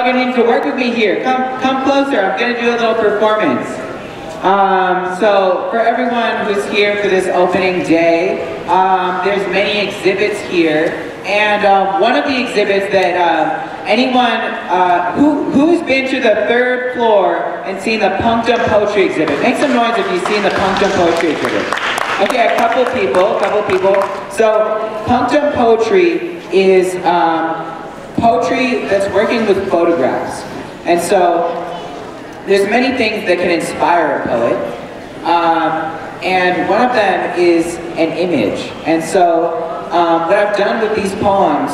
y'all gonna need to work with me here. Come closer, I'm gonna do a little performance. So for everyone who's here for this opening day, there's many exhibits here. And one of the exhibits that who's been to the third floor and seen the Punctum Poetry exhibit? Make some noise if you've seen the Punctum Poetry exhibit. Okay, a couple people. So Punctum Poetry is poetry that's working with photographs. And so there's many things that can inspire a poet. And one of them is an image. And so what I've done with these poems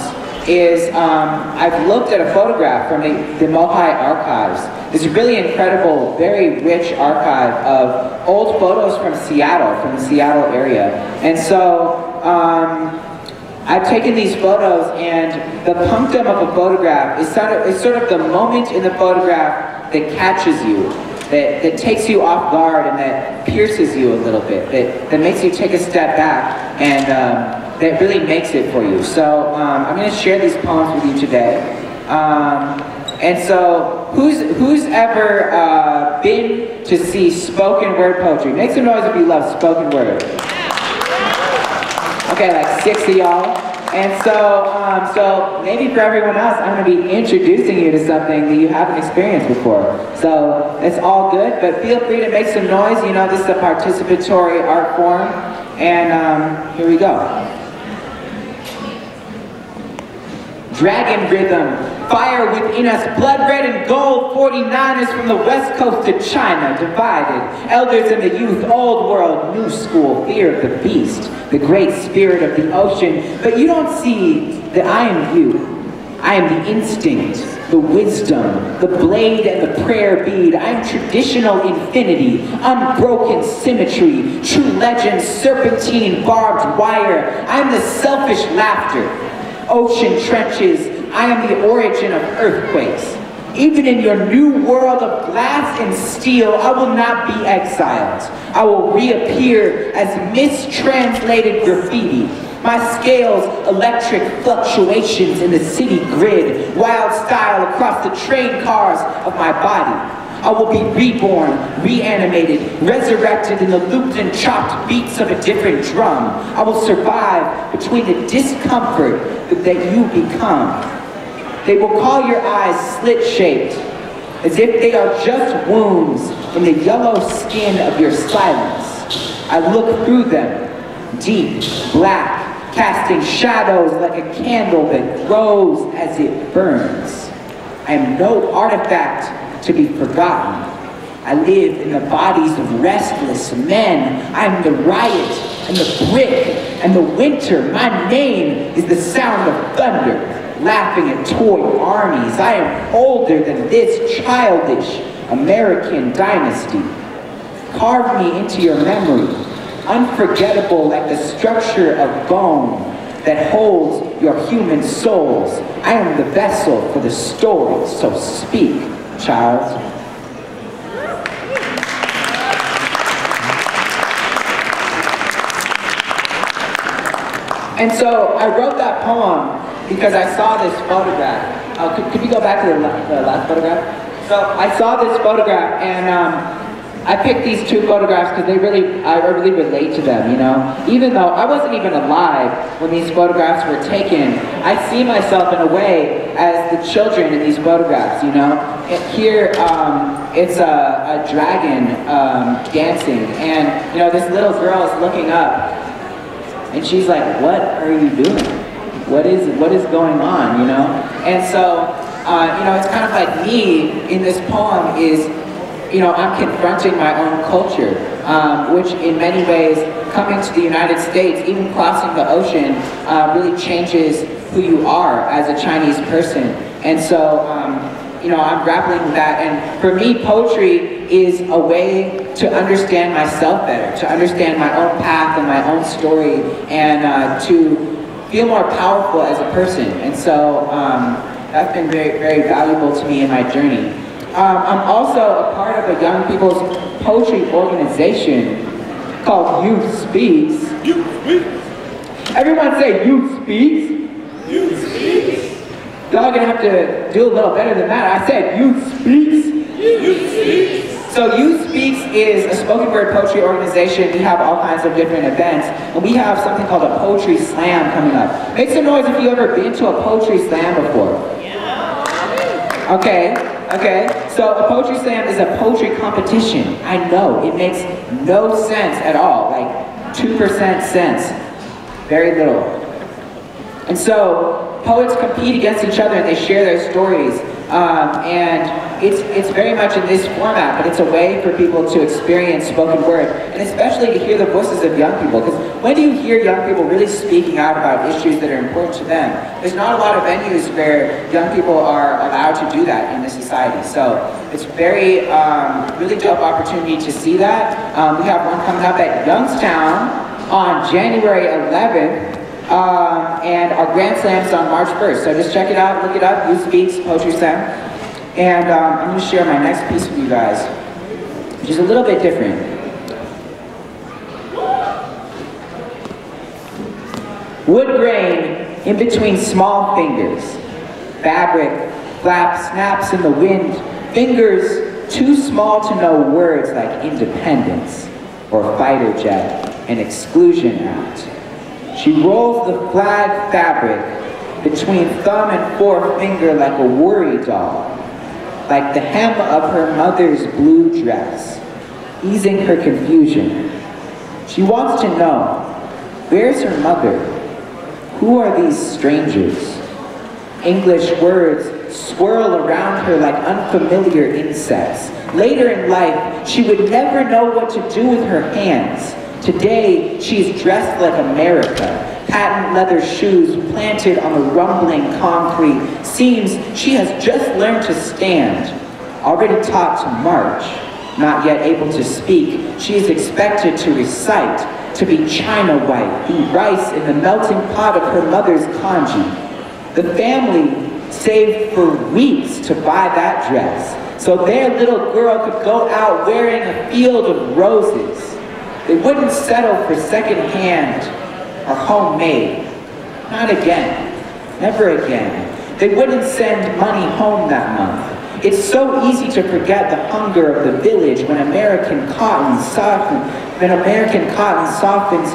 is I've looked at a photograph from the MOHAI archives. This really incredible, very rich archive of old photos from Seattle, from the Seattle area. And so I've taken these photos, and the punctum of a photograph is sort of the moment in the photograph that catches you, that takes you off guard and that pierces you a little bit, that makes you take a step back, and that really makes it for you. So I'm going to share these poems with you today. And so who's ever been to see spoken word poetry? Make some noise if you love spoken word. Okay, like 6 of y'all. And so, so maybe for everyone else, I'm going to be introducing you to something that you haven't experienced before. So it's all good, but feel free to make some noise. You know, this is a participatory art form. And here we go. Dragon rhythm, fire within us, blood red and gold, 49ers from the west coast to China, divided, elders in the youth, old world, new school, fear of the beast, the great spirit of the ocean, but you don't see that I am you. I am the instinct, the wisdom, the blade and the prayer bead. I am traditional infinity, unbroken symmetry, true legend, serpentine, barbed wire. I am the selfish laughter. Ocean trenches, I am the origin of earthquakes. Even in your new world of glass and steel, I will not be exiled. I will reappear as mistranslated graffiti. My scales, electric fluctuations in the city grid, wild style across the train cars of my body. I will be reborn, reanimated, resurrected in the looped and chopped beats of a different drum. I will survive between the discomfort that you become. They will call your eyes slit-shaped, as if they are just wounds in the yellow skin of your silence. I look through them, deep, black, casting shadows like a candle that grows as it burns. I am no artifact to be forgotten. I live in the bodies of restless men. I am the riot and the brick and the winter. My name is the sound of thunder, laughing at toy armies. I am older than this childish American dynasty. Carve me into your memory, unforgettable like the structure of bone that holds your human souls. I am the vessel for the story, so speak, child. And so I wrote that poem because I saw this photograph. Could you go back to the last photograph? So I saw this photograph, and I picked these two photographs because I really relate to them, you know? Even though I wasn't even alive when these photographs were taken, I see myself in a way as the children in these photographs, you know? Here, it's a dragon dancing, and you know, this little girl is looking up, and she's like, what are you doing? What is going on, you know? And so, you know, it's kind of like me in this poem is, you know, I'm confronting my own culture, which in many ways, coming to the United States, even crossing the ocean, really changes who you are as a Chinese person. And so, you know, I'm grappling with that. And for me, poetry is a way to understand myself better, to understand my own path and my own story, and to feel more powerful as a person. And so that's been very, very valuable to me in my journey. I'm also a part of a young people's poetry organization called Youth Speaks. Youth Speaks. Everyone say Youth Speaks. Youth Speaks. Y'all gonna have to do a little better than that. I said Youth Speaks. Youth Speaks. So Youth Speaks is a spoken word poetry organization. We have all kinds of different events. And we have something called a poetry slam coming up. Make some noise if you've ever been to a poetry slam before. Yeah. Okay. So a poetry slam is a poetry competition. I know, it makes no sense at all. Like 2% sense. Very little. And so poets compete against each other and they share their stories. And it's very much in this format, but it's a way for people to experience spoken word, and especially to hear the voices of young people. Because when do you hear young people really speaking out about issues that are important to them? There's not a lot of venues where young people are allowed to do that in this society. So it's very, really dope opportunity to see that. We have one coming up at Youngstown on January 11th. And our Grand Slam's on March 1st, so just check it out, look it up, Youth Speaks, Poetry Slam. And I'm going to share my next piece with you guys, which is a little bit different. Wood grain in between small fingers, fabric, flap, snaps in the wind, fingers too small to know words like independence, or fighter jet, and exclusion act. She rolls the flag fabric between thumb and forefinger like a worry doll, like the hem of her mother's blue dress, easing her confusion. She wants to know, where's her mother? Who are these strangers? English words swirl around her like unfamiliar insects. Later in life, she would never know what to do with her hands. Today, she's dressed like America. Patent leather shoes planted on the rumbling concrete. Seems she has just learned to stand. Already taught to march. Not yet able to speak. She is expected to recite, to be China white, eat rice in the melting pot of her mother's congee. The family saved for weeks to buy that dress, so their little girl could go out wearing a field of roses. They wouldn't settle for second-hand or homemade. Not again. Never again. They wouldn't send money home that month. It's so easy to forget the hunger of the village when American cotton softens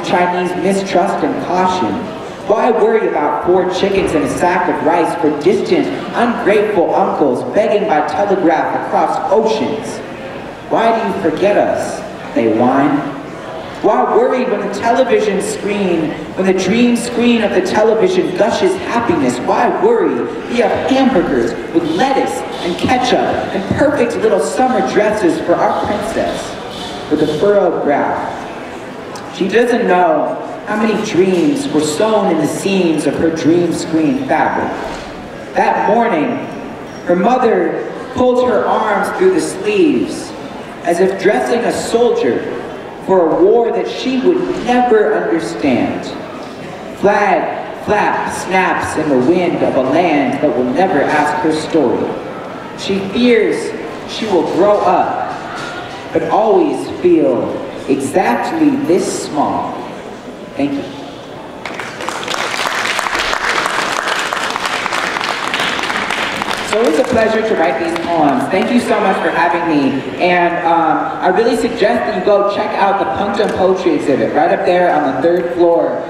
Chinese mistrust and caution. Why worry about 4 chickens and a sack of rice for distant, ungrateful uncles begging by telegraph across oceans? Why do you forget us? They whine. Why worry when the television screen, when the dream screen of the television gushes happiness? Why worry? We have hamburgers with lettuce and ketchup and perfect little summer dresses for our princess with a furrowed brow. She doesn't know how many dreams were sewn in the seams of her dream screen fabric. That morning, her mother pulled her arms through the sleeves as if dressing a soldier for a war that she would never understand. Flag, flap, snaps in the wind of a land that will never ask her story. She fears she will grow up, but always feel exactly this small. Thank you. So it was a pleasure to write these poems. Thank you so much for having me. And I really suggest that you go check out the Punctum Poetry exhibit right up there on the 3rd floor.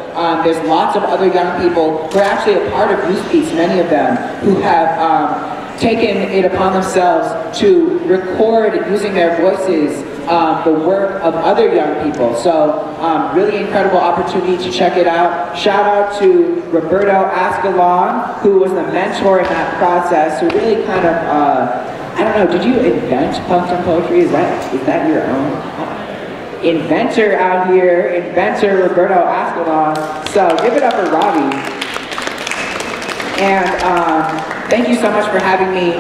There's lots of other young people who are actually a part of Youth Speaks, many of them, who have taken it upon themselves to record using their voices the work of other young people. So really incredible opportunity to check it out. Shout out to Roberto Ascalon, who was the mentor in that process, who really kind of, I don't know, did you invent Punctum Poetry? Is that your own? Inventor out here, inventor Roberto Ascalon. So give it up for Robbie. And thank you so much for having me.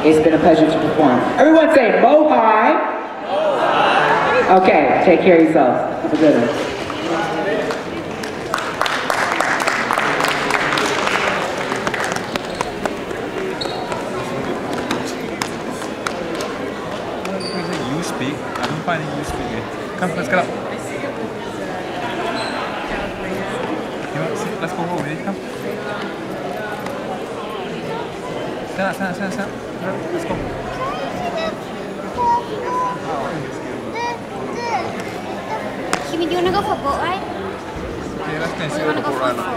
It's been a pleasure to perform. Everyone say MOHAI. Okay, take care of yourselves. Have a good one. You speak. I don't find you speak. Come, let's get up. Let's go over here. Come. Sana. Let's go. Kimi, do you wanna go for a boat ride? Okay, let's Or consider you wanna the go boat for a ride now.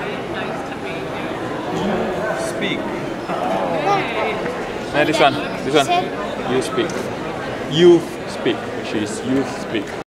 Speak. No, This one. You speak. Youth speak. Which is youth speak.